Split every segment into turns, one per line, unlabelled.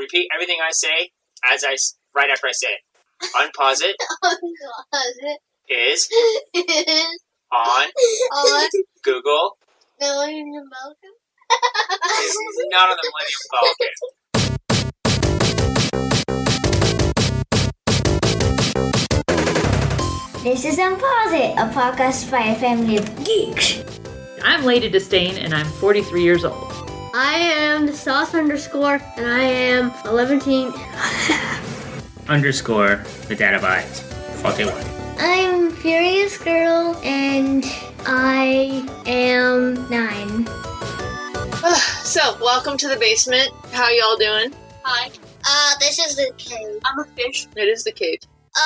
repeat everything I say right after I say it. Unpause it. Is on Google.
Millennium Falcon?
Is not on the Millennium Falcon.
This is Unpause It, a podcast by a family of geeks.
I'm Lady Disdain, and I'm 43 years old.
I am Sauce _ and I am 11
_ the data byte. 41.
I'm Furious Girl, and I am 9.
So, welcome to the basement. How y'all doing?
Hi.
This is the cave.
I'm a fish.
It is the cave.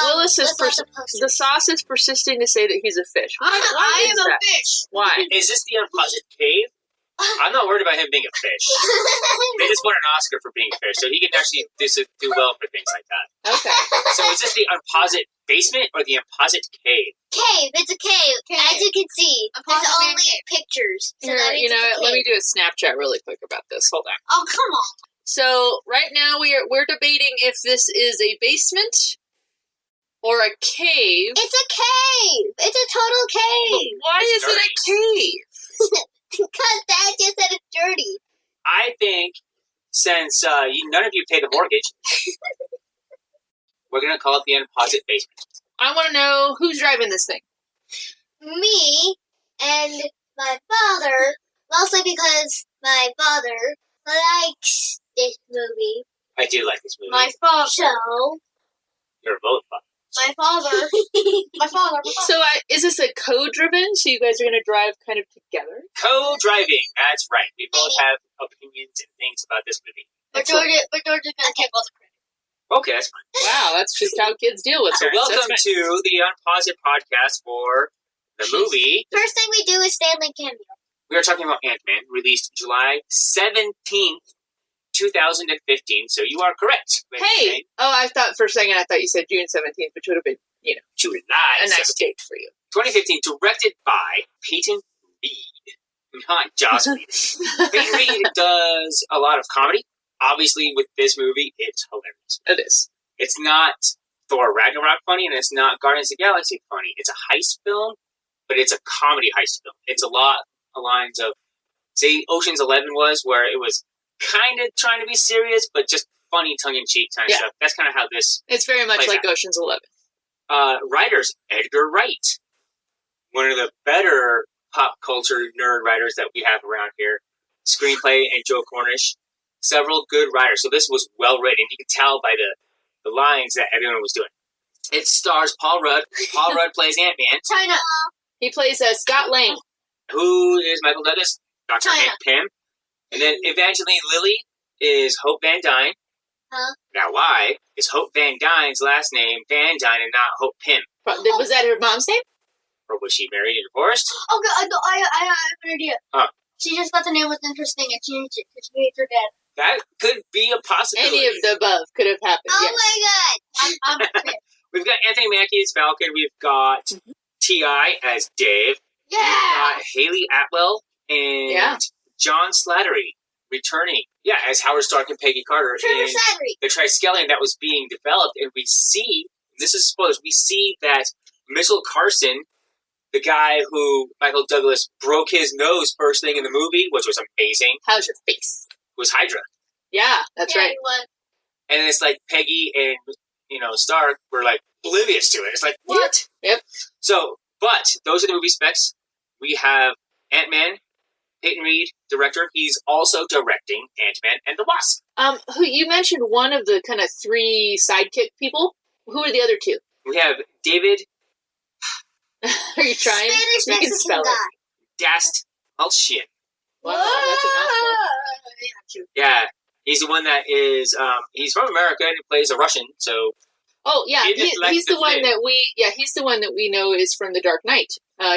Willis is the Sauce is persisting to say that he's a fish. Why
I
is
am
that?
a fish.
Why?
Is this the Unpause It cave? I'm not worried about him being a fish. They just won an Oscar for being a fish, so he can actually do well for things like that.
Okay.
So is this the Unpause It basement or the Unpause It cave?
Cave. It's a cave. As you can see, there's only pictures. So that means it's a
Let me
cave.
do a Snapchat really quick about this. Hold on.
Oh, come on.
So, right now we're debating if this is a basement or a cave.
It's a cave. It's a total cave.
Why
It's
is it a cave?
Because Dad just said it's dirty.
I think since none of you pay the mortgage, we're going to call it the Unpause It basement.
I want to know who's driving this thing.
Me and my father, mostly because my father likes this movie.
I do like this movie.
My father.
So,
You're both fun.
My father. My father.
So, is this a co-driven? So you guys are going to drive kind of together?
Co-driving. That's right. We both have opinions and things about this movie.
But Georgia's going to take all the credit.
Okay, that's fine.
Wow, that's just how kids deal with
So
parents.
welcome to the Unpause It podcast for the movie.
first thing we do is Stanley cameo.
We are talking about Ant-Man, released July 17th, 2015. So you are correct.
Hey! Oh, I thought for a second, I thought you said June 17th, which would have been,
July
a nice
17th.
date for you.
2015, directed by Peyton Reed. Not Joss Whedon. Peyton Reed does a lot of comedy. Obviously, with this movie, it's hilarious.
It is.
It's not Thor Ragnarok funny, and it's not Guardians of the Galaxy funny. It's a heist film, but it's a comedy heist film. It's a lot of lines of, say, Ocean's 11 was, where it was kind of trying to be serious, but just funny, tongue-in-cheek kind of stuff. That's kind of how this...
It's very much like Ocean's 11.
Writers, Edgar Wright. One of the better pop culture nerd writers that we have around here. Screenplay and Joe Cornish. Several good writers. So this was well written. You can tell by the lines that everyone was doing. It stars Paul Rudd. Paul Rudd plays Ant-Man.
China.
He plays Scott Lang.
Who is Michael Douglas? Dr.
China.
Hank Pym. And then Evangeline Lilly is Hope Van Dyne.
Huh?
Now, why is Hope Van Dyne's last name Van Dyne and not Hope Pym?
Was that her mom's name?
Or was she married and divorced?
Okay, I have an idea.
Huh.
She just thought the name was interesting and changed it because she hates her dad.
That could be a possibility.
Any of the above could have happened.
Oh
yes.
my God.
I'm pissed.
We've got Anthony Mackie as Falcon. We've got T.I. as Dave.
Yeah!
We've got Haley Atwell and John Slattery returning. Yeah, as Howard Stark and Peggy Carter
Trevor
in
Slattery.
the Triskelion that was being developed. And we see, this is spoilers, we see that Mitchell Carson, the guy who Michael Douglas broke his nose first thing in the movie, which was amazing,
How's your face?
was Hydra.
Yeah, that's right.
And it's like Peggy and, Stark were like oblivious to it. It's like, what?
Yep.
So, but those are the movie specs. We have Ant-Man, Peyton Reed, director. He's also directing Ant-Man and the Wasp.
Who you mentioned one of the kind of three sidekick people. Who are the other two?
We have David
Are you trying?
Spanish
You can
Mexican
spell
guy.
it.
Dast Malchian.
Wow, that's a mouthful.
Yeah, he's the one that is, he's from America and he plays a Russian, so...
Oh yeah,
He didn't like
he's
the
the one
fit.
that he's the one that we know is from The Dark Knight.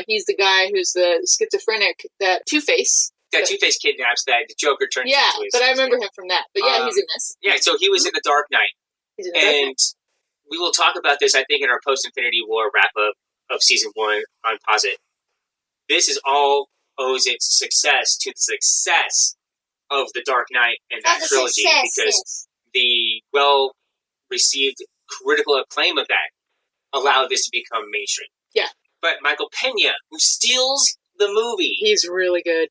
He's the guy who's the schizophrenic, that Two-Face.
That Two-Face kidnaps that the Joker turns
Yeah,
into his...
but I remember him from that. But yeah, he's in this.
Yeah, so he was in The Dark Knight.
He's in The Dark Knight.
And we will talk about this, I think, in our post-Infinity War wrap-up of Season 1 on Pause It. This is all owes its success to the success of The Dark Knight and that trilogy, because the well-received critical acclaim of that allowed this to become mainstream.
Yeah.
But Michael Pena, who steals the movie,
He's really good.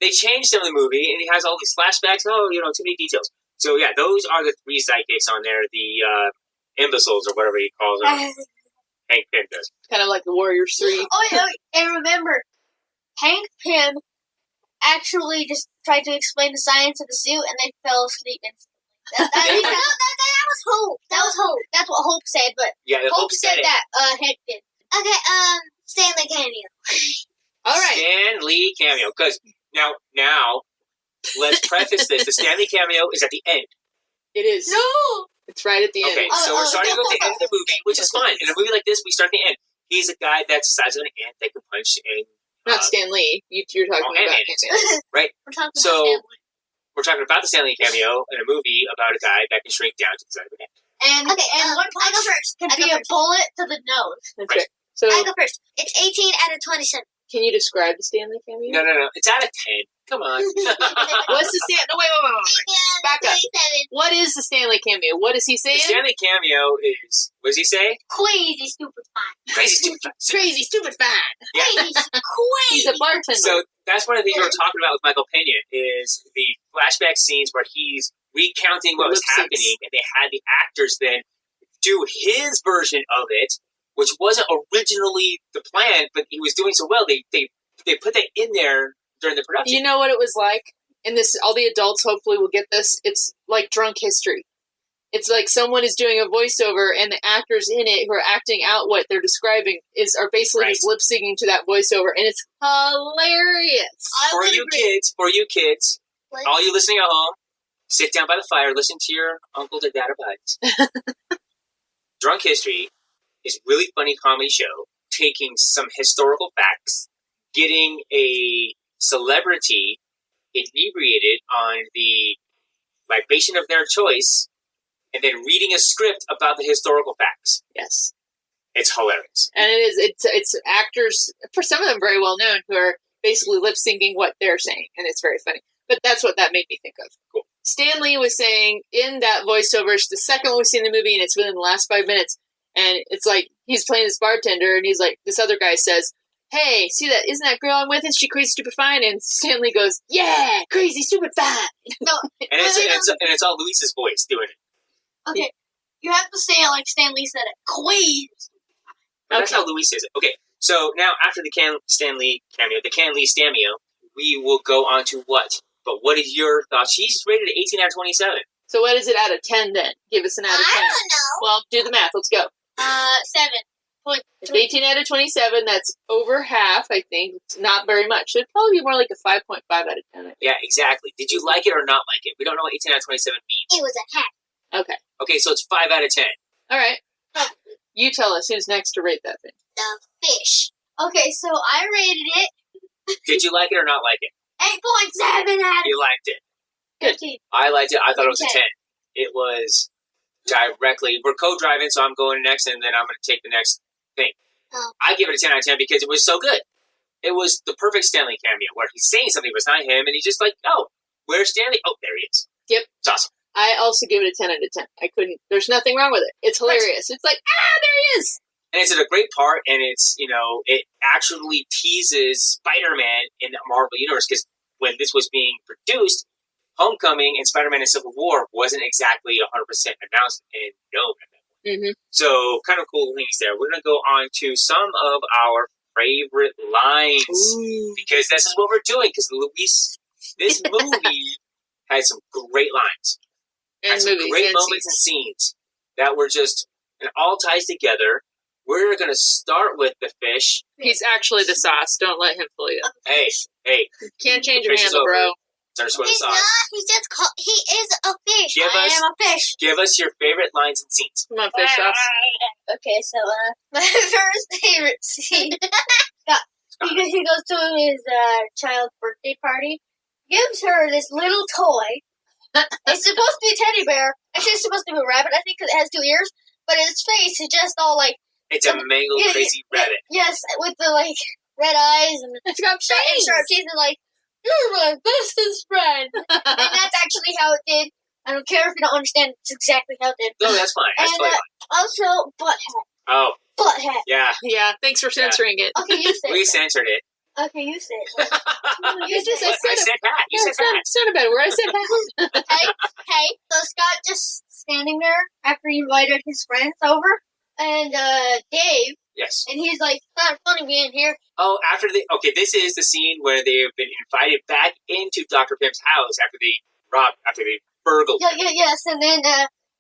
they changed him in the movie, and he has all these flashbacks. Oh, too many details. So yeah, those are the 3 sidekicks on there. The imbeciles, or whatever he calls them. Hank Pym does.
Kind of like the Warriors 3.
And remember, Hank Pym actually just tried to explain the science of the suit, and they fell asleep instantly. That was Hope. That was Hope. That's what Hope said, but
Yeah,
Hope said
it.
that Hank did. Okay, Stanley cameo.
All right.
Stan Lee cameo. Because now, let's preface this. The Stan Lee cameo is at the end.
It is.
No!
It's right at the end.
Okay, so we're starting with the end of the movie, which is fine. In a movie like this, we start at the end. He's a guy that's the size of an ant that can punch and...
Not Stan Lee. You're talking about Ant-Man.
Right.
We're talking
So,
about Stanley.
we're talking about the Stan Lee cameo in a movie about a guy that can shrink down to the size of an ant.
And one punch can be a bullet to the nose.
That's right. So,
I go first. It's 18 out of 27.
can you describe the Stan Lee cameo?
No. It's out of 10. Come on.
What's the Stan... No, wait. Back up. What is the Stan Lee cameo? What is he
The
saying?
Stan Lee cameo is... What does he say?
Crazy stupid fine.
Crazy stupid.
Crazy, stupid, fine.
Crazy, crazy.
He's a bartender.
So that's one of the things we were talking about with Michael Pena is the flashback scenes where he's recounting what was
Lip syncs.
happening, and they had the actors then do his version of it, which wasn't originally the plan, but he was doing so well. They put that in there during the production.
You know what it was like? And this, all the adults hopefully will get this. It's like drunk history. It's like someone is doing a voiceover, and the actors in it who are acting out what they're describing are basically just lip syncing to that voiceover, and it's hilarious.
For you kids, all you listening at home, sit down by the fire, listen to your uncle to dad abides. Drunk History is a really funny comedy show, taking some historical facts, getting a celebrity inebriated on the libation of their choice, and then reading a script about the historical facts.
Yes.
It's hilarious.
And it's actors, for some of them very well known, who are basically lip syncing what they're saying, and it's very funny. But that's what that made me think of.
Cool.
Stan Lee was saying in that voiceover, it's the second one we've seen in the movie, and it's within the last 5 minutes, and it's like he's playing this bartender, and he's like, this other guy says, hey, see that? Isn't that girl I'm with? Is she crazy, stupid, fine? And Stan Lee goes, yeah, crazy, stupid, fine.
No,
And it's all Luis's voice doing it.
okay. You have to say it like Stan Lee said it. Crazy.
But that's how Luis says it. Okay, so now after the Stan Lee cameo, the Can Lee Stameo, we will go on to what? But what is your thoughts? She's rated at 18 out of 27.
So what is it out of 10 then? Give us an out of 10.
I don't know.
Well, do the math. Let's go.
7.
It's 18 out of 27. That's over half, I think. It's not very much. It'd probably be more like a 5.5 out of 10.
Yeah, exactly. Did you like it or not like it? We don't know what 18 out of 27 means.
It was a hat.
Okay.
Okay, so it's 5 out of 10.
All right. You tell us who's next to rate that thing.
The fish. Okay, so I rated it
Did you like it or not like it?
8.7 out
You liked it.
Good.
15.
I liked it. I thought it was a 10.
10.
It was directly... We're co-driving, so I'm going next, and then I'm going to take the next thing.
Oh.
I give it a 10 out of 10 because it was so good. It was the perfect Stanley cameo where he's saying something, but it's not him, and he's just like, oh, where's Stanley? Oh, there he is.
Yep.
It's awesome.
I also give it a 10 out of 10. I couldn't... There's nothing wrong with it. It's hilarious. It's like, there he is!
And it's a great part, and it's, it actually teases Spider-Man in the Marvel Universe, because when this was being produced, Homecoming and Spider-Man and Civil War wasn't exactly 100% announced and known at that point.
Mm-hmm.
So, kind of cool things there. We're going to go on to some of our favorite lines, because this is what we're doing, because Luis, this movie had some great lines.
And
Had some
movies.
great
and
moments and
scenes.
scenes that were just, it all ties together. We're going to start with the fish.
He's actually the sauce. Don't let him fool you.
Hey,
Can't change
The
your
fish is
handle,
over.
bro.
start with the
He's
sauce.
not. He's just called. He is a fish.
Give
I
us-
am a fish.
Give us your favorite lines and scenes.
Come on, fish sauce.
Okay, so my first favorite scene. He goes to his child's birthday party. Gives her this little toy. It's supposed to be a teddy bear. Actually, it's supposed to be a rabbit, I think, because it has 2 ears. But its face is just all like...
It's a mangled, crazy rabbit.
Yes, with the, like, red eyes and
It's got
sharp
fangs.
teeth and, like, you're my bestest friend. And that's actually how it did. I don't care if you don't understand. It's exactly how it did.
No, that's fine. That's
And
totally fine.
also, Butthead.
Oh,
Butthead.
yeah.
Yeah, thanks for censoring it.
Okay, you say
We
it.
censored it.
Okay, you say it.
You
You
just
say it.
I said that. You said that.
It's not a bad word. I said that.
Hey, so Scott just standing there after he invited his friends over, and Dave,
Yes.
and he's like, "It's not funny being here."
Oh, this is the scene where they have been invited back into Dr. Pim's house after they burgled.
Yes, and then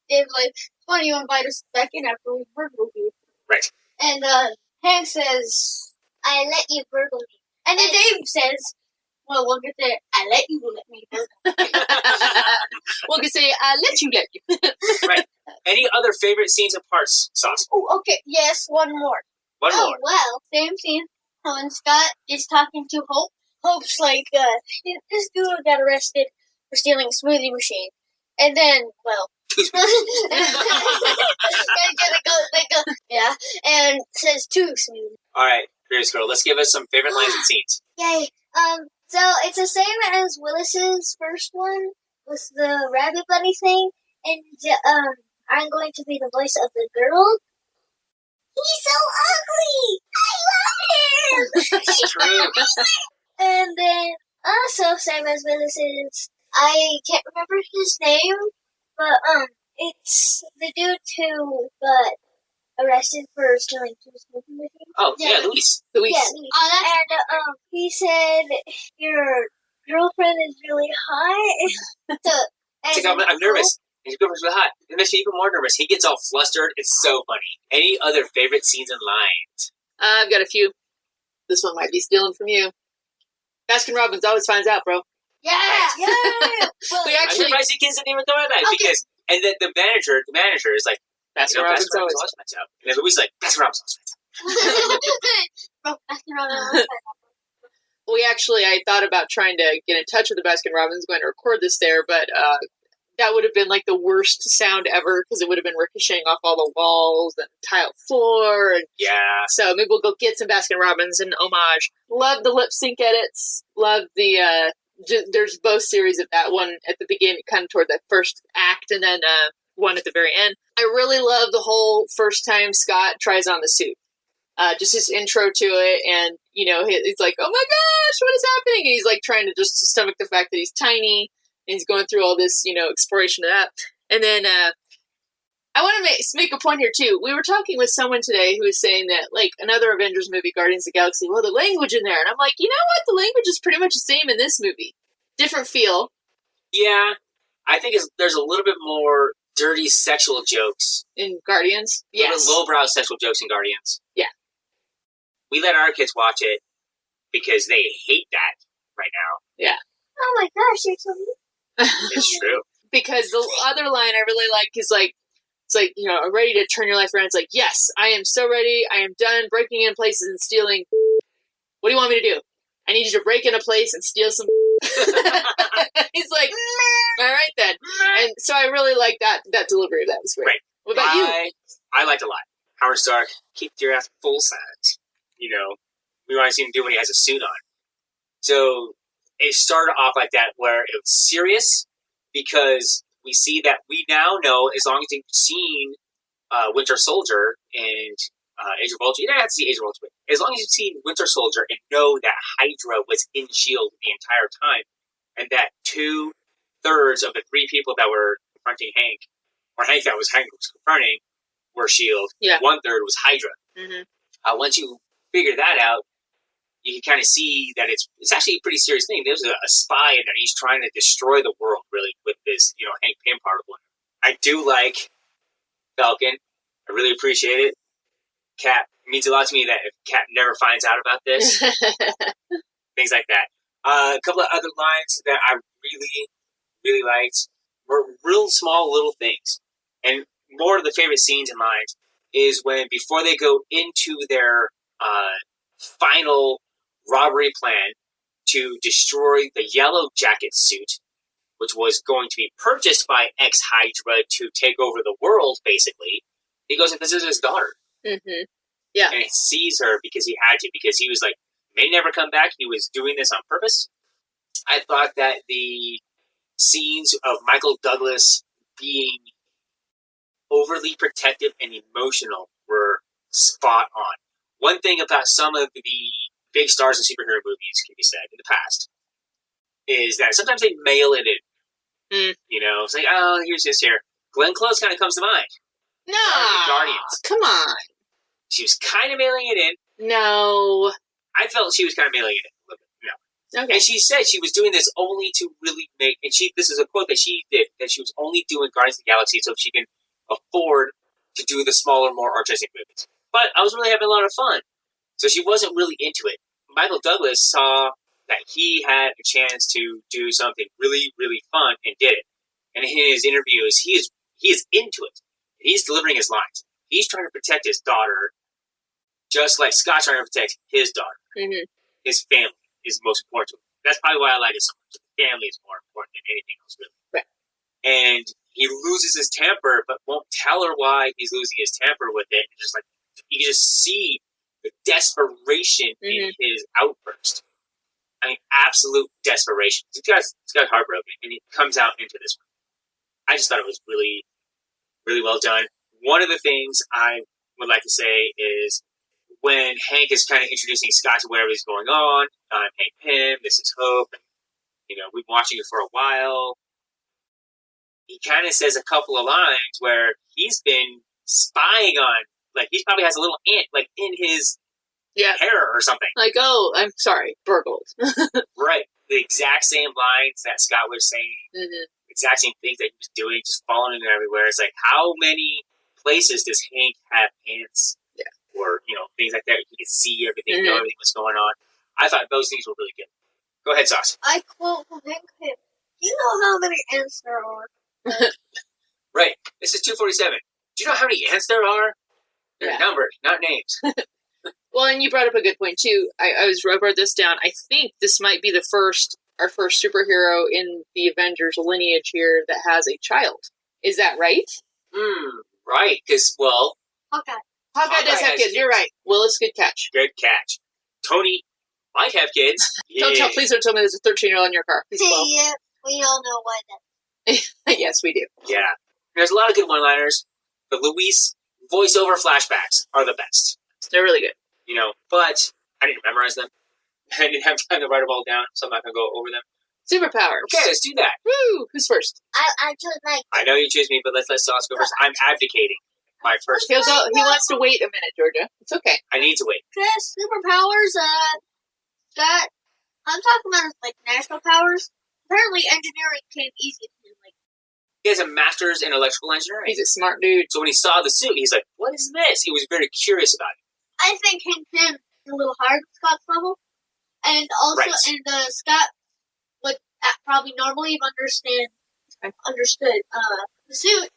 Dave's like, "It's funny you invite us back in after we burgled you."
Right.
And Hank says, "I let you burgle me," and then Dave says, "Well, we'll get there. I let you let me burgle."
Well, you say, let you.
Right. Any other favorite scenes and parts, Sauce?
Oh, okay. Yes, one more.
One more.
Well, same scene. When Scott is talking to Hope, Hope's like, this dude got arrested for stealing a smoothie machine. And then, well, yeah, and says two smoothies.
All right, Curious Girl, let's give us some favorite lines and scenes.
Yay. So it's the same as Willis's first one, with the rabbit bunny thing, and, I'm going to be the voice of the girl. He's so ugly! I love him!
It's true.
And then, also same as Willis's, I can't remember his name, but, it's the dude who got arrested for stealing two smoothie machines.
Oh, yeah, Luis.
Luis.
Yeah, Luis. And, he said, your girlfriend is really hot.
It's like, I'm nervous. His girlfriend's really hot. It makes me even more nervous. He gets all flustered. It's so funny. Any other favorite scenes and lines?
I've got a few. This one might be stealing from you. Baskin Robbins always finds out, bro.
Yeah! Well,
We
I'm
actually
surprised he kids didn't even throw at that because, and then the manager is like,
Baskin
Baskin
Robbins always.
always finds out. And then Luis is like, Baskin Robbins always finds out.
I thought about trying to get in touch with the Baskin Robbins, going to record this there, but that would have been like the worst sound ever because it would have been ricocheting off all the walls and tile floor. And
Yeah.
so maybe we'll go get some Baskin Robbins in homage. Love the lip sync edits. Love the there's both series of that one at the beginning, kind of toward the first act, and then one at the very end. I really love the whole first time Scott tries on the suit. Just his intro to it, and he's like, "Oh my gosh, what is happening?" And he's like trying to just stomach the fact that he's tiny, and he's going through all this, exploration of that. And then I want to make a point here too. We were talking with someone today who was saying that, like, another Avengers movie, Guardians of the Galaxy, well, the language in there, and I'm like, you know what? The language is pretty much the same in this movie. Different feel.
Yeah. I think there's a little bit more dirty sexual jokes.
In Guardians,
A little
yes.
lowbrow sexual jokes in Guardians.
Yeah.
We let our kids watch it because they hate that right now.
Oh my gosh, you're so mean.
It's true.
Because the other line I really like is like, it's like, I'm ready to turn your life around. It's like, yes, I am so ready. I am done breaking in places and stealing. What do you want me to do? I need you to break in a place and steal some. He's like, all right then. And so I really like that delivery of that was great.
Right.
What about you?
I liked it a lot. Howard Stark, keep your ass full size. We want to see him do when he has a suit on. So it started off like that, where it was serious because we see that we now know, as long as you've seen Winter Soldier and Age of Ultron, you don't have to see Age of Ultron, as long as you've seen Winter Soldier and know that Hydra was in S.H.I.E.L.D. the entire time, and that 2/3 of the 3 people that were confronting Hank, or Hank was confronting, were S.H.I.E.L.D.,
Yeah.
1/3 was Hydra.
Mm-hmm.
Once you figure that out, you can kind of see that it's actually a pretty serious thing. There's a spy in there. He's trying to destroy the world, really, with this, Hank Pym particle. I do like Falcon. I really appreciate it. Cap, it means a lot to me that if Cap never finds out about this, things like that. A couple of other lines that I really, really liked were real small little things. And more of the favorite scenes and lines is when, before they go into their final robbery plan to destroy the Yellow Jacket suit, which was going to be purchased by ex-Hydra to take over the world, basically, he goes and visits his daughter.
Mm-hmm. Yeah.
And he sees her because he had to, because he was like, may never come back. He was doing this on purpose. I thought that the scenes of Michael Douglas being overly protective and emotional were spot on. One thing about some of the big stars in superhero movies, can be said, in the past, is that sometimes they mail it in. You know, it's like, oh, here's this here. Glenn Close kind of comes to mind.
No,
Guardians.
come on.
She was kind of mailing it in.
No.
I felt she was kind of mailing it in a little bit. No.
Okay.
And she said she was doing this only to really make, and this is a quote that she did, that she was only doing Guardians of the Galaxy so she can afford to do the smaller, more artistic movies. But I was really having a lot of fun. So she wasn't really into it. Michael Douglas saw that he had a chance to do something really, really fun and did it. And in his interviews, he is into it. He's delivering his lines. He's trying to protect his daughter, just like Scott's trying to protect his daughter.
Mm-hmm.
His family is most important to him. That's probably why I like it so much. The family is more important than anything else, really.
Right.
And he loses his temper, but won't tell her why he's losing his temper with it. And just like, you can just see the desperation in his outburst. I mean, absolute desperation. He's got heartbroken, and he comes out into this one. I just thought it was really, really well done. One of the things I would like to say is when Hank is kind of introducing Scott to whatever's going on, I'm Hank Pym, this is Hope, and, you know, we've been watching it for a while. He kind of says a couple of lines where he's been spying on, like, he probably has a little ant, like, in his hair or something.
Like, oh, I'm sorry, burgled.
Right. The exact same lines that Scott was saying, exact same things that he was doing, just following him everywhere. It's like, how many places does Hank have ants? Yeah. Or, you know, things like that. He can see everything, know everything that's going on. I thought those things were really good. Go ahead, Sauce.
I quote from Hank Pym, "Do you know how many ants there are?"
Right. This is 247. Do you know how many ants there are? They're numbered, not names.
Well, and you brought up a good point, too. I wrote this down. I think this might be our first superhero in the Avengers lineage here that has a child. Is that right?
Right, because, well...
Hawkeye does have kids. You're right. Willis, good catch.
Good catch. Tony might have kids.
Please don't tell me there's a 13-year-old in your car. Please,
Yeah, we all know why that.
Yes, we do.
Yeah. There's a lot of good one-liners. The Luis voiceover flashbacks are the best.
They're really good.
You know, but I didn't memorize them. I didn't have time to write them all down, so I'm not going to go over them.
Superpowers.
Okay, let's do that.
Woo! Who's first?
I chose Mike.
I know you choose me, but let's let Sauce go first. I'm abdicating my first.
He wants to wait a minute, Georgia. It's okay.
I need to wait.
Chris, superpowers, got, I'm talking about his, like, national powers. Apparently engineering came easy to him. Like,
He has a master's in electrical engineering.
He's a smart dude.
So when he saw the suit, he's like, what is this? He was very curious about it.
I think Hank Pym is a little hard at Scott's level. And also, Scott would probably normally have understood the suit.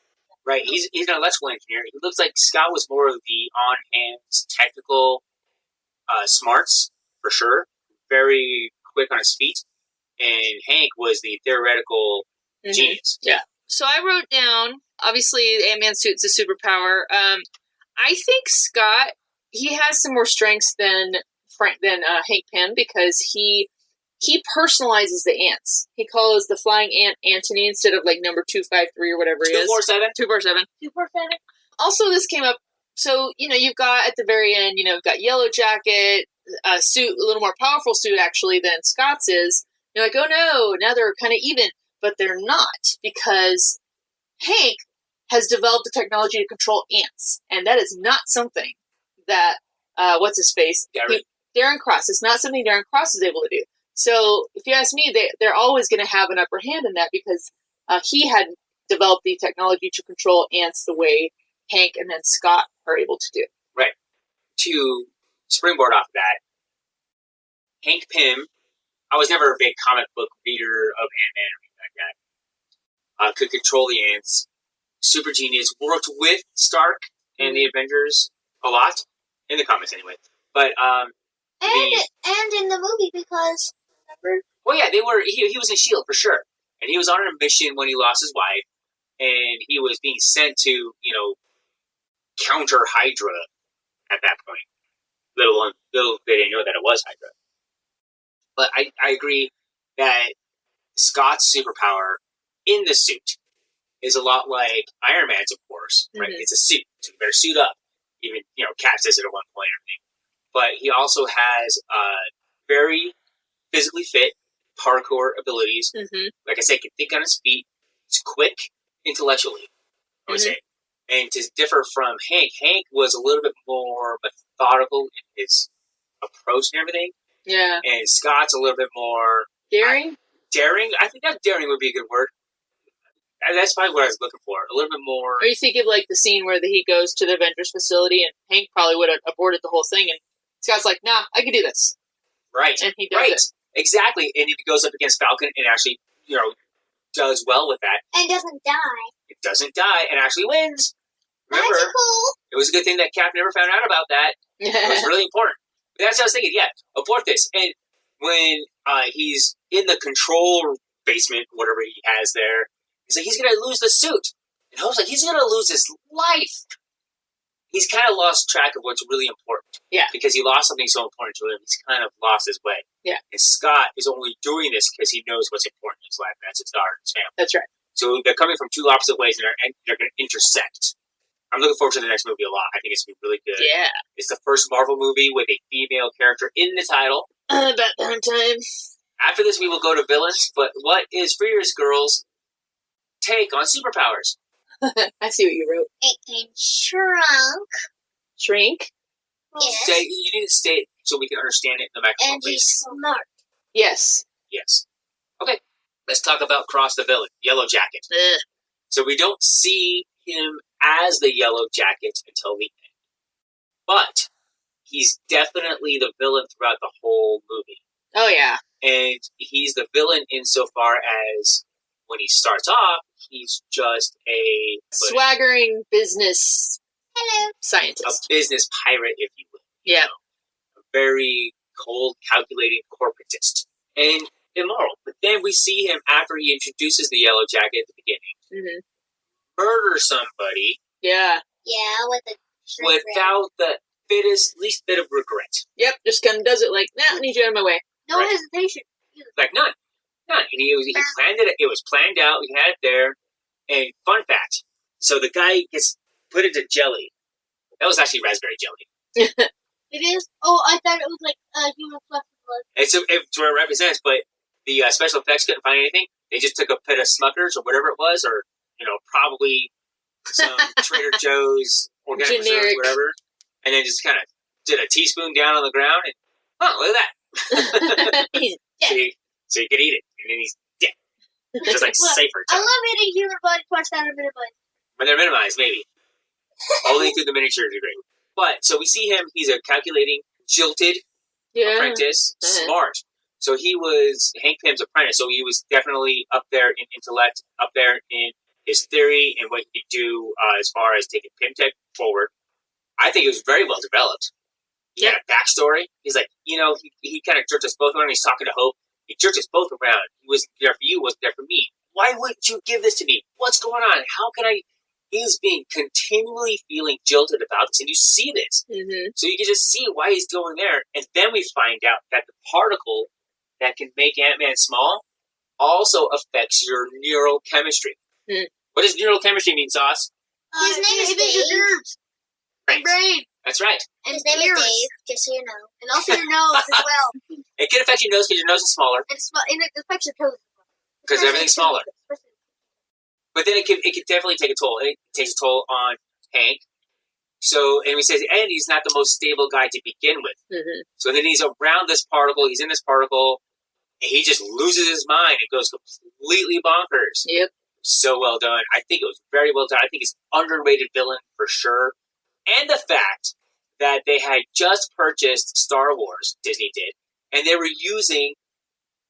Right, he's an electrical engineer. He looks like Scott was more of the on-hands technical smarts, for sure. Very quick on his feet. And Hank was the theoretical genius.
Yeah. So I wrote down, obviously, the Ant-Man suit's a superpower. I think Scott, he has some more strengths than Hank Pym because he personalizes the ants. He calls the flying ant Antony instead of like number 253 or whatever it is. 247.
247.
Also, this came up. So, you know, you've got at the very end, you know, you've got Yellow Jacket, a suit, a little more powerful suit actually than Scott's is. You're like, oh no, now they're kind of even. But they're not because Hank has developed the technology to control ants. And that is not something that, what's his face? Darren Cross. It's not something Darren Cross is able to do. So if you ask me, they're always going to have an upper hand in that because he had developed the technology to control ants the way Hank and then Scott are able to do.
Right. To springboard off of that, Hank Pym, I was never a big comic book reader of Ant-Man or anything like that. Could control the ants. Super genius. Worked with Stark and the Avengers a lot. In the comics, anyway. But,
and in the movie, because, remember?
Well, yeah, he was in S.H.I.E.L.D. for sure. And he was on a mission when he lost his wife. And he was being sent to, you know, counter Hydra at that point. Little they didn't know that it was Hydra. But I agree that Scott's superpower in the suit is a lot like Iron Man's, of course. Right?
Mhm.
It's a suit, so you better suit up. Even Cap says it at one point and everything. But he also has very physically fit parkour abilities.
Mm-hmm.
Like I said, can think on his feet. He's quick intellectually, I would say. And to differ from Hank was a little bit more methodical in his approach and everything.
Yeah.
And Scott's a little bit more
Daring?
daring. I think that daring would be a good word. That's probably what I was looking for. A little bit more.
Or you think of like the scene where he goes to the Avengers facility and Hank probably would have aborted the whole thing, and Scott's like, "Nah, I can do this."
Right.
And he does
right.
it.
Exactly. And he goes up against Falcon and actually, does well with that.
And doesn't die.
It doesn't die and actually wins. Remember,
That's cool.
it was a good thing that Cap never found out about that. It was really important. But that's what I was thinking. Yeah, abort this. And when he's in the control basement, whatever he has there, he's like, he's going to lose the suit. And Hope's like, he's going to lose his life. He's kind of lost track of what's really important.
Yeah.
Because he lost something so important to him. He's kind of lost his way.
Yeah.
And Scott is only doing this because he knows what's important in his life. That's his daughter and his family.
That's right.
So they're coming from two opposite ways, and they're going to intersect. I'm looking forward to the next movie a lot. I think it's going to be really good.
Yeah.
It's the first Marvel movie with a female character in the title.
About that time.
After this, we will go to villains. But what is Freer's girls' take on superpowers?
I see what you wrote.
It can shrunk.
Shrink?
Yes.
You need to state it so we can understand it in the microphone,
And he's
please.
smart.
Yes.
Yes. Okay. Let's talk about Cross the villain, Yellow Jacket.
Ugh.
So we don't see him as the Yellow Jacket until the end. But he's definitely the villain throughout the whole movie.
Oh, yeah.
And he's the villain insofar as when he starts off, he's just a
Swaggering business
Hello.
a
scientist.
business pirate, if you will.
Yeah.
A very cold, calculating corporatist. And immoral. But then we see him after he introduces the Yellow Jacket at the beginning.
Mm-hmm.
Murder somebody
Yeah.
Yeah, with the shrink
without the least bit of regret.
Yep. Just kind of does it like, nah, I need you out of my way.
No
Right.
hesitation.
Like, none. And he planned it. It was planned out. We had it there. And fun fact. So the guy gets put into jelly. That was actually raspberry jelly.
It is? Oh, I thought it was like human flesh and blood.
It's what it represents, but the special effects couldn't find anything. They just took a bit of Smuckers or whatever it was, or, probably some Trader Joe's organic preserves,
Generic.
whatever, and then just kind of did a teaspoon down on the ground, and, look at that.
He's
So you could eat it, and then he's dead. Just like
Look,
safer.
I love eating human body parts out of minute body.
When they're minimized, maybe. Only through the miniature degree. But, so we see him, he's a calculating, jilted
yeah.
apprentice,
Uh-huh.
smart. So he was Hank Pym's apprentice, so he was definitely up there in intellect, up there in his theory and what he could do as far as taking Pym Tech forward. I think it was very well developed. He had a backstory. He's like, he kind of jerked us both around. He's talking to Hope. He jerked us both around. He wasn't there for you, wasn't there for me. Why wouldn't you give this to me? What's going on? How can I? He's being continually feeling jilted about this, and you see this.
Mm-hmm.
So you can just see why he's going there. And then we find out that the particle that can make Ant-Man small also affects your neural chemistry.
Mm.
What does neural chemistry mean, Sauce?
His name is
It is your
Dave.
nerves
Right.
and brain.
That's right.
And his name is Dave, just so you know.
And also your nose as well.
It can affect your nose because your nose is smaller
And it affects your toes.
because everything's smaller. But then it can definitely take a toll. It takes a toll on Hank. So, and we say, and he's not the most stable guy to begin with.
Mm-hmm.
So then he's around this particle. He's in this particle. And he just loses his mind. It goes completely bonkers.
Yep.
So well done. I think it was very well done. I think he's an underrated villain for sure. And the fact that they had just purchased Star Wars, Disney did, and they were using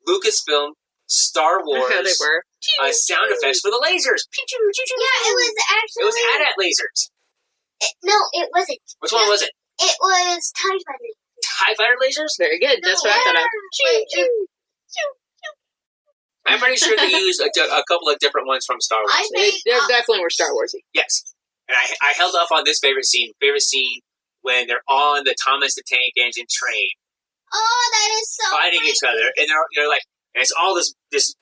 Lucasfilm Star Wars
How they were.
sound effects for the lasers.
Yeah, it was actually...
It was AT-AT lasers.
No, it wasn't.
Which one was it?
It was TIE Fighter.
TIE Fighter lasers?
Very good. That's what I thought of.
I'm pretty sure they used a couple of different ones from Star Wars.
I think...
They definitely were Star Warsy.
Yes. And I held off on this favorite scene. Favorite scene when they're on the Thomas the Tank Engine train
Oh, that is so
fighting
funny.
each other. And they're like, and it's all this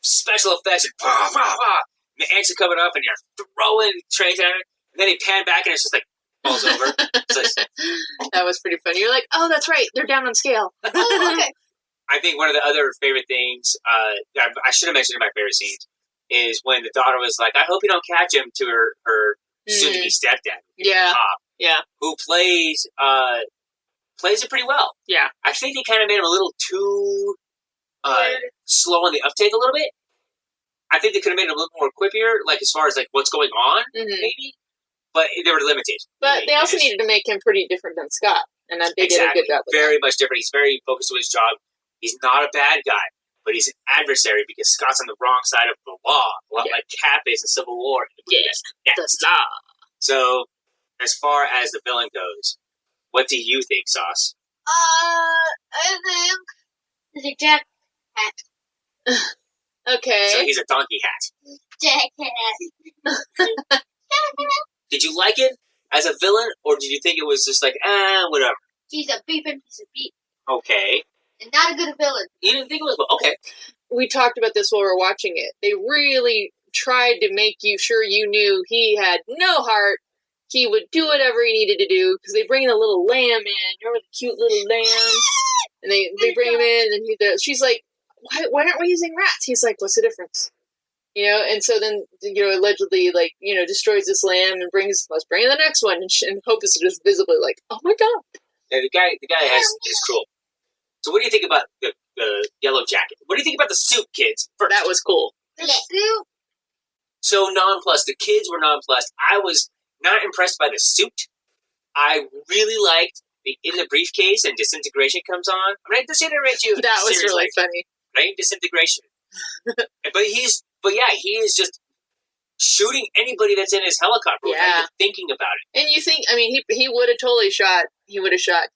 special effects and bah, bah, bah. the ants are coming up, and you're throwing trays at it, and then they pan back, and it's just like falls over. It's like,
That was pretty funny. You're like, oh, that's right. They're down on scale.
Oh, okay.
I think one of the other favorite things, I should have mentioned in my favorite scenes, is when the daughter was like, I hope you don't catch him, to her soon-to-be stepdad.
Yeah.
Pop,
Yeah.
who plays it pretty well.
Yeah.
I think they kind of made him a little too slow on the uptake a little bit. I think they could have made him a little more quippier, like as far as like what's going on, maybe. But they were limited.
But they also needed to make him pretty different than Scott, and they did a good job with
very much different. He's very focused on his job. He's not a bad guy, but he's an adversary because Scott's on the wrong side of the law, a lot like Cap is in Civil War.
Yes, the law.
So, as far as the villain goes, what do you think, Sauce?
I think the Jack hat.
Okay.
So he's a donkey hat.
Jack hat.
Did you like it as a villain, or did you think it was just like, whatever?
He's a beeping piece of beef.
Okay.
And not a good villain.
You didn't think it was, okay.
We talked about this while we were watching it. They really tried to make you sure you knew he had no heart. He would do whatever he needed to do, because they bring in a little lamb in. Remember the cute little lamb? And they bring him in, and she's like, why aren't we using rats? He's like, what's the difference? You know, and so then, allegedly, destroys this lamb and let's bring in the next one. And Hope is just visibly like, oh my God.
Yeah, the guy is cruel. So what do you think about the yellow jacket? What do you think about the suit, kids? First.
That was cool.
The suit.
So nonplussed. The kids were nonplussed. I was not impressed by the suit. I really liked in the briefcase and disintegration comes on. I'm not disintegrate you.
That was
seriously.
really funny.
Right? Disintegration. But he is just shooting anybody that's in his helicopter without even thinking about it.
And you think, he would have totally shot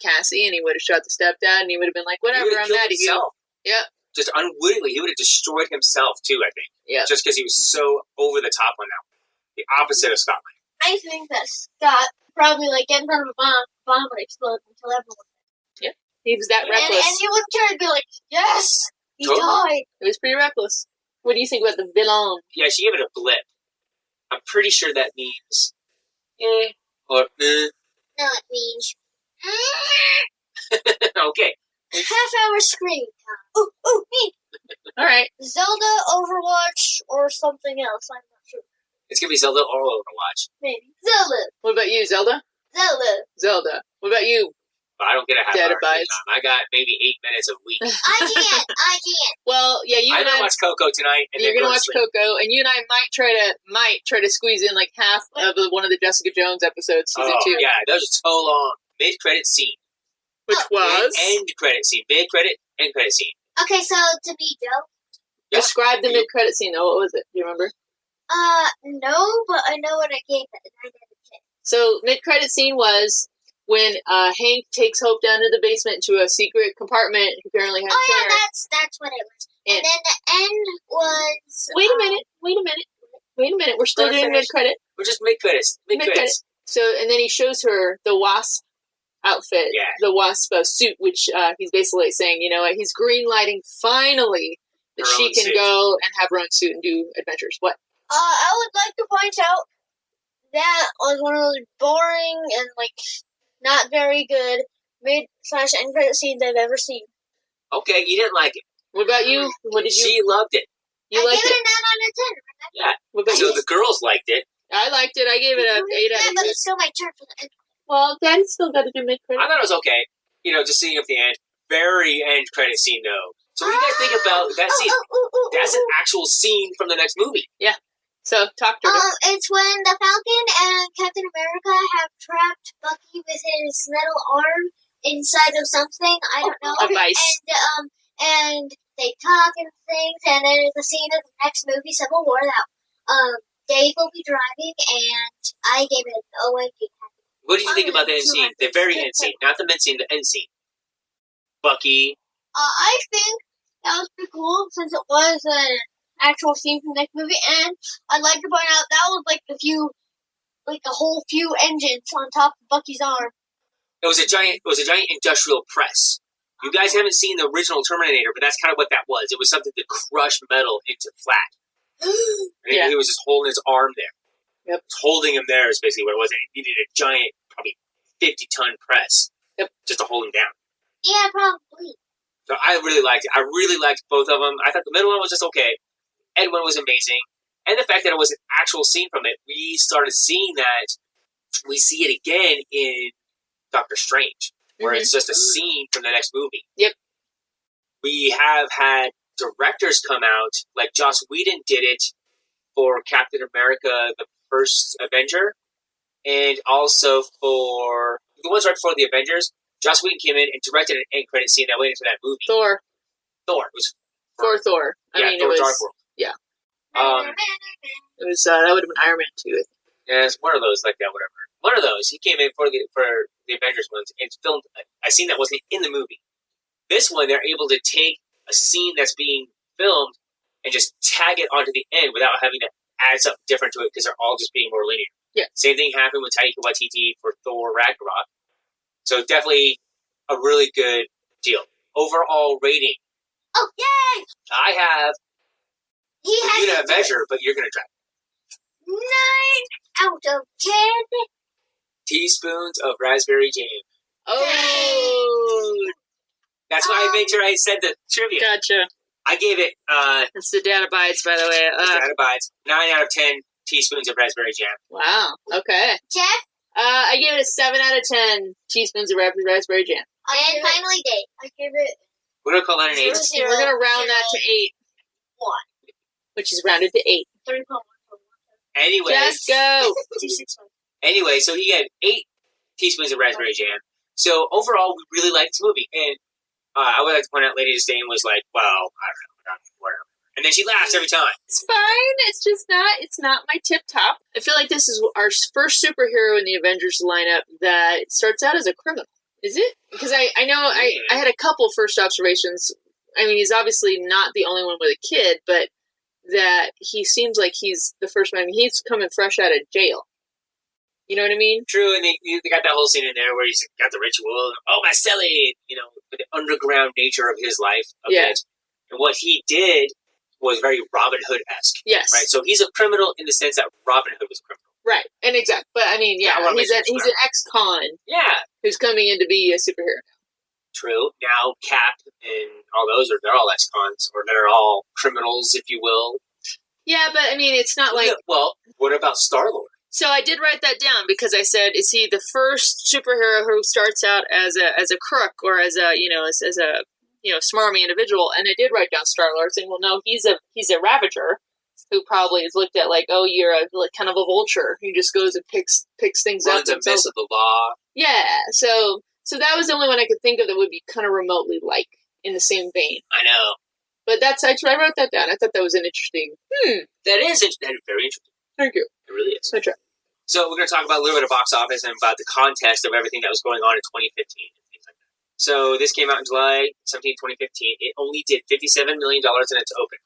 Cassie, and he would have shot the stepdad, and he would have been like, whatever, I'm mad at you. Yeah.
Just unwittingly, he would have destroyed himself too, I think.
Yeah.
Just because he was so over the top on that. The opposite of Scott.
I think that Scott probably get in front of a bomb would explode and kill everyone.
Yeah. He was that reckless.
And he wouldn't try to be like, yes, he died.
It was pretty reckless. What do you think about the villain?
Yeah, she gave it a blip. I'm pretty sure that means or
No, it means
okay.
half-hour screen time. Ooh, me.
All right.
Zelda, Overwatch, or something else. I'm not sure.
It's gonna be Zelda or Overwatch.
Maybe. Zelda.
What about you, Zelda?
Zelda.
What about you?
But I don't get a half
Dead
hour
abides.
time. I got maybe 8 minutes a week.
I can't.
Well, yeah,
I'm gonna watch Coco tonight. And
you're
then
gonna
go to
watch
sleep.
Coco, and you and I might try to squeeze in like half of one of the Jessica Jones episodes, season 2.
Yeah, those are so long. Mid-credit scene.
Which was?
End credit scene. Mid-credit, end credit scene.
Okay, so to be Joe.
Yeah.
Describe the mid-credit scene, though. What was it? Do you remember?
No, but I know what I gave it. 9 out of 10.
So, mid-credit scene was when Hank takes Hope down to the basement to a secret compartment. He apparently had
Oh,
share.
yeah, that's what it was. And then the end was...
Wait a minute. We're still doing mid-credit.
We're just mid-credits. Mid-credits.
So, and then he shows her the Wasp outfit, the Wasp suit, which he's basically saying, he's green-lighting finally that
Her
she
own
can
suit.
go and have her own suit and do adventures. What?
I would like to point out that was one of those boring and, not very good mid/end credit scenes I've ever seen.
Okay, you didn't like it.
What about you? What did you?
She loved it.
You
I
liked
gave
it?
it a 9 out of 10. Remember?
Yeah.
What about
So
you?
the girls liked it.
I liked it. I gave it a 8 out
Yeah,
of
but
10.
it's still my turn for the end.
Well, Daddy's still got to do mid-credit.
I thought it was okay. Just seeing up the end. Very end credit scene, though. So what do you guys think about that scene? That's an actual scene from the next movie.
So, talk to her.
It's when the Falcon and Captain America have trapped Bucky with his metal arm inside of something. I don't know.
A vice.
And they talk and things, and then there's the scene of the next movie, Civil War, that Dave will be driving, and I gave it an OMG.
What did you think about the end scene? The very end scene. Not the mid scene, the end scene. Bucky.
I think that was pretty cool, since it was an actual scene from the next movie, and I'd like to point out that was a whole few engines on top of Bucky's arm.
It was a giant industrial press. You guys haven't seen the original Terminator, but that's kind of what that was. It was something to crush metal into flat. And he was just holding his arm there.
Yep.
Holding him there is basically what it was. And he needed a giant, probably 50-ton press.
Yep.
Just to hold him down.
Yeah, probably.
So I really liked it. I really liked both of them. I thought the middle one was just okay. End one was amazing. And the fact that it was an actual scene from it, we started seeing that. We see it again in Doctor Strange, where it's just a scene from the next movie.
Yep.
We have had directors come out, like Joss Whedon did it for Captain America, the first Avenger, and also for the ones right before the Avengers. Joss Whedon came in and directed an end credit scene that went into that movie.
Thor.
It was
Thor.
Thor
it was
Dark World.
Yeah.
It
was that would have been Iron Man 2.
Yeah, it's one of those like that, whatever. One of those. He came in for the Avengers ones and filmed a scene that wasn't in the movie. This one, they're able to take a scene that's being filmed and just tag it onto the end without having to add something different to it because they're all just being more linear.
Yeah.
Same thing happened with Taika Waititi for Thor Ragnarok. So definitely a really good deal. Overall rating.
Oh, yay!
I have
He has
you to
to do it.
measure, but you're going to drive.
9 out of 10.
Teaspoons of raspberry jam.
Oh,
That's why I made sure I said the trivia.
gotcha.
I gave it
That's the data bites, by the way.
out of bites, 9 out of 10 teaspoons of raspberry jam.
Wow. Okay.
Jeff?
I gave it a 7 out of 10 teaspoons of raspberry jam.
And finally, Dave. I give it
We're going to call that an 8.
Zero,
We're gonna round that to 8,
1.
which is rounded to 8.
3.1.
Anyways,
Just go.
261.
anyway, so he had 8 teaspoons of raspberry jam. So overall, we really liked this movie. And I would like to point out Lady Disdain was like, well, I don't know, whatever. And then she laughs every time.
It's fine. It's not my tip top. I feel like this is our first superhero in the Avengers lineup that starts out as a criminal. Is it? Because I know I had a couple first observations. I mean, he's obviously not the only one with a kid, but that he seems like he's the first one. I mean, he's coming fresh out of jail. You know what I mean?
True, and they got that whole scene in there where he's got the ritual. Oh, my Sally! You know, the underground nature of his life.
Yeah.
And what he did was very Robin Hood-esque.
Yes.
Right? So he's a criminal in the sense that Robin Hood was a criminal.
Right. And exactly. But I mean, yeah,
Yeah,
he's an ex-con
Yeah.
who's coming in to be a superhero.
True. Now Cap and all those they're all ex-cons, or they're all criminals, if you will.
Yeah, but I mean, it's not like.
Well, what about Star-Lord?
So I did write that down because I said, is he the first superhero who starts out as a crook or as a smarmy individual? And I did write down Star-Lord, saying, well, no, he's a Ravager who probably is looked at like, oh, you're kind of a vulture who just goes and picks things up.
Runs amiss of the law.
Yeah, so that was the only one I could think of that would be kind of remotely like in the same vein.
I know.
But I wrote that down. I thought that was an interesting.
That is very interesting.
Thank you.
It really is.
I try.
So we're going to talk about a little bit of box office and about the context of everything that was going on in 2015 and things like that. So this came out in July 17, 2015. It only did $57 million in its opening.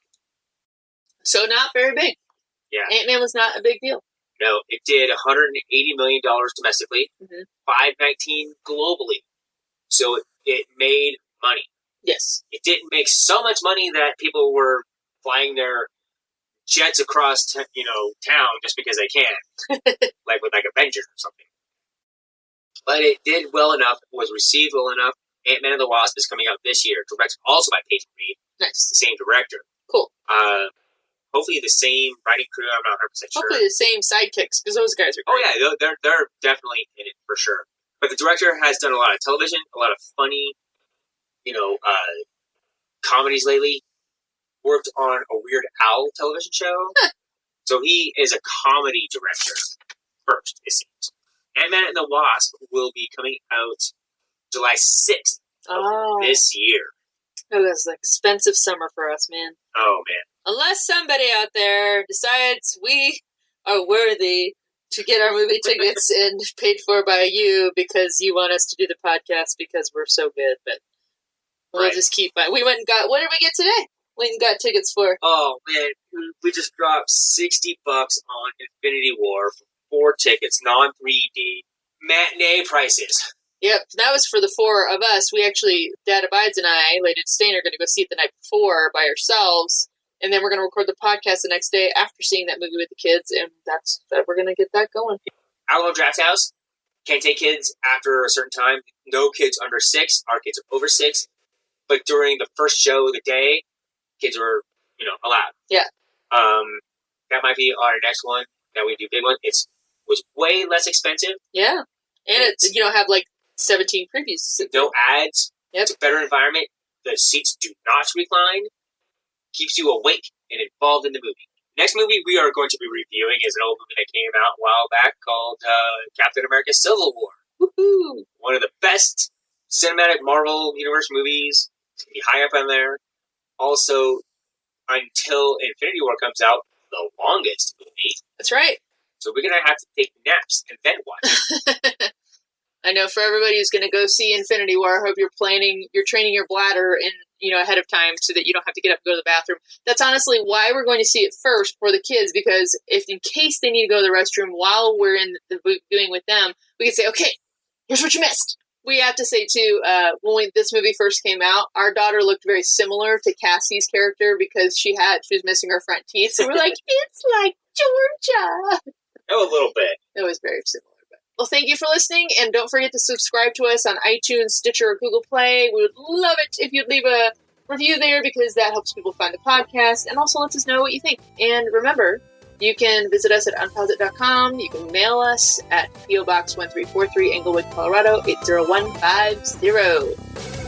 So not very big.
Yeah.
Ant-Man was not a big deal.
No, it did $180 million domestically,
Mhm.
$519 globally. So it made money.
Yes.
It didn't make so much money that people were flying their jets across town just because they can, like with Avengers or something. But it did well enough, was received well enough. Ant-Man and the Wasp is coming out this year, directed also by Peyton Reed,
Nice.
the same director.
Cool.
Hopefully the same writing crew. I'm not 100% sure.
Hopefully the same sidekicks, because those guys are
Oh
great.
yeah, they're definitely in it for sure. But the director has done a lot of television, a lot of funny, comedies lately. Worked on a Weird Al television show. So he is a comedy director first, it seems. Ant-Man and the Wasp will be coming out July 6th of this year.
Oh, that's an expensive summer for us, man.
Oh, man.
Unless somebody out there decides we are worthy to get our movie tickets and paid for by you because you want us to do the podcast because we're so good, but we'll
Right.
just keep buying. We went and got, what did we get today? We went and got tickets for.
Oh, man. We just dropped $60 on Infinity War for 4 tickets, non-3D, matinee prices.
Yep, that was for the 4 of us. We actually, Dad Abides and I, Lady Disdain, are going to go see it the night before by ourselves And then we're going to record the podcast the next day after seeing that movie with the kids, and we're going to get that going.
Alamo Draft House can't take kids after a certain time. No kids under 6. Our kids are over 6. But during the first show of the day, kids were, allowed.
Yeah.
That might be our next one that we do big one. Was way less expensive.
Yeah. And you don't have 17 previews.
No ads.
Yep.
It's a better environment. The seats do not recline. Keeps you awake and involved in the movie. Next movie we are going to be reviewing is an old movie that came out a while back called Captain America Civil War.
Woohoo!
One of the best cinematic Marvel Universe movies. It's going to be high up on there. Also, until Infinity War comes out, the longest movie.
That's right.
So we're going to have to take naps and then watch it.
I know for everybody who's going to go see Infinity War, I hope you're training your bladder ahead of time so that you don't have to get up and go to the bathroom. That's honestly why we're going to see it first for the kids, because if in case they need to go to the restroom while we're in the viewing with them, we can say, okay, here's what you missed. We have to say, too, when this movie first came out, our daughter looked very similar to Cassie's character because she was missing her front teeth. So we're like, it's like Georgia.
Oh, a little bit.
It was very similar. Well, thank you for listening, and don't forget to subscribe to us on iTunes, Stitcher, or Google Play. We would love it if you'd leave a review there because that helps people find the podcast and also lets us know what you think. And remember, you can visit us at unpause.com. You can mail us at P.O. Box 1343, Englewood, Colorado, 80150.